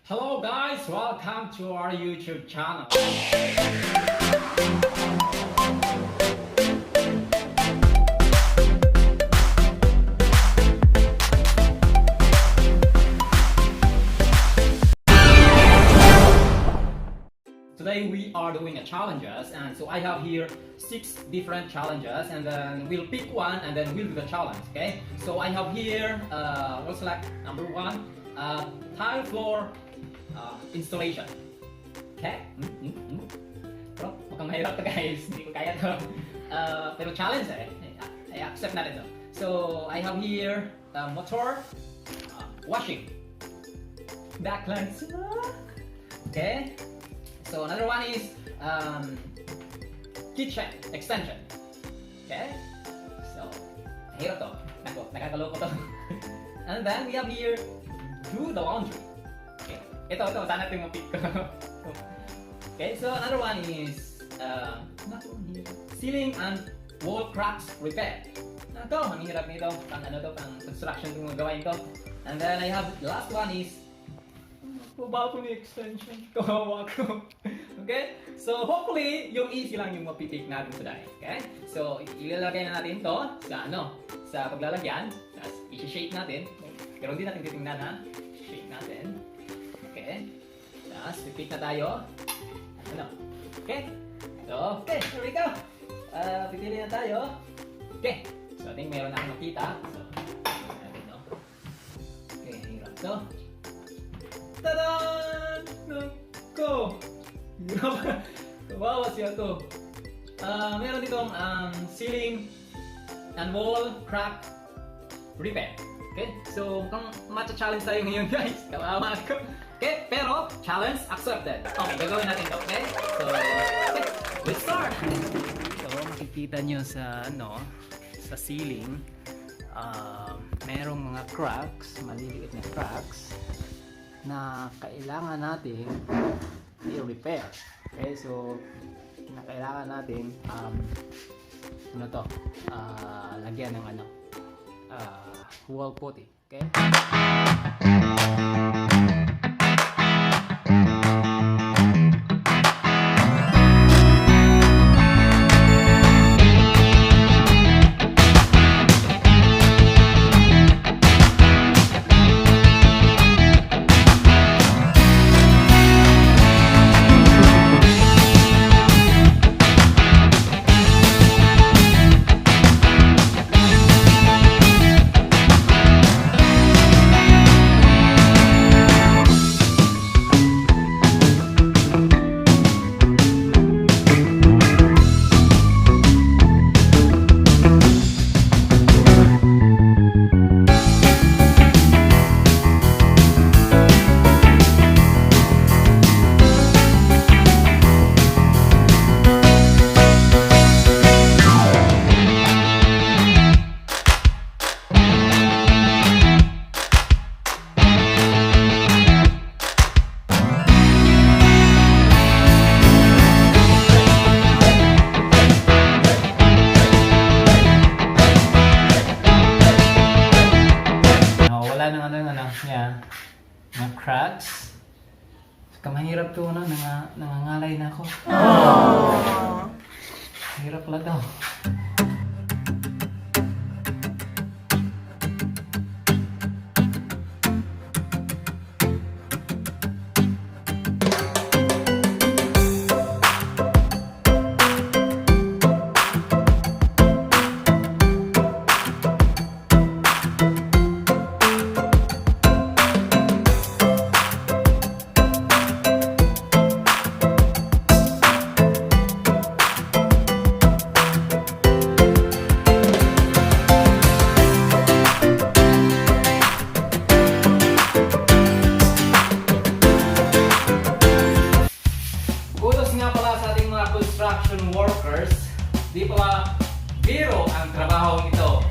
Hello guys, welcome to our YouTube channel. Today we are doing a challenges, and so I have here 6 different challenges, and then we'll pick one and then we'll do the challenge. Okay, so I have here we'll select number 1, tile floor installation. Okay? Pero mukhang mahirap to guys, hindi ko kaya to. Pero challenge I accept natin to. So I have here motor washing backlights. Okay? So another one is kitchen extension. Okay? So mahirap to. Nakakaloko to. And then we have here do the laundry. Okay. Ito, sana ito yung pick ko. Okay, so another one is ceiling and wall cracks repair. Ito, ang hirap nito. Pang construction itong magawain ko. And then I have, the last one is balcony extension. Kawawa ko. Okay? So hopefully, yung easy lang yung mapipick natin today. Okay? So ilalagay na natin to sa paglalagyan. Tapos i-shake natin. Pero hindi natin titingnan ha. Shake natin. Okay? Tapos pipick na tayo. Okay? So, okay, here we go. Pipili na tayo. Okay. So I think mayroon na akong makita. So, okay, hirap to. Tadaan! Nako! Kawawa siya to. Meron ditong ceiling and wall crack repair. Okay? So, mukhang matcha-challenge tayo ngayon guys. Kawawa ko. Okay? Pero, challenge accepted. Okay, gagawin natin to. Okay? So, okay. Let's start! So, makikita nyo sa, sa ceiling, merong mga cracks, maliliit na cracks, na kailangan natin i-repair. Okay, so kailangan natin lagyan ng wall putty. Okay? Mga cracks. Kamahirap to nangangalay na ako. Hirap pala daw. Construction workers, di pala biro ang trabaho nito.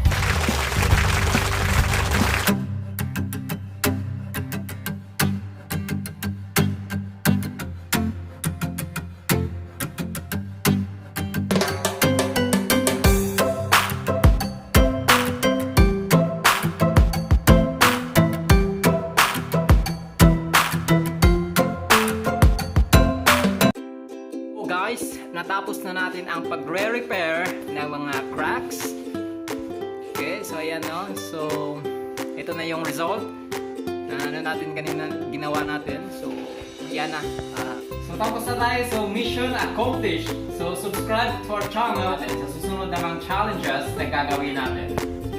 natapos na natin ang pagre-repair ng mga cracks. Okay, so ayan no. So, ito na yung result na ano natin kanina ginawa natin. So, yan na. So, tapos na tayo. So, mission accomplished. So, subscribe to our channel at sa susunod namang challenges na gagawin natin.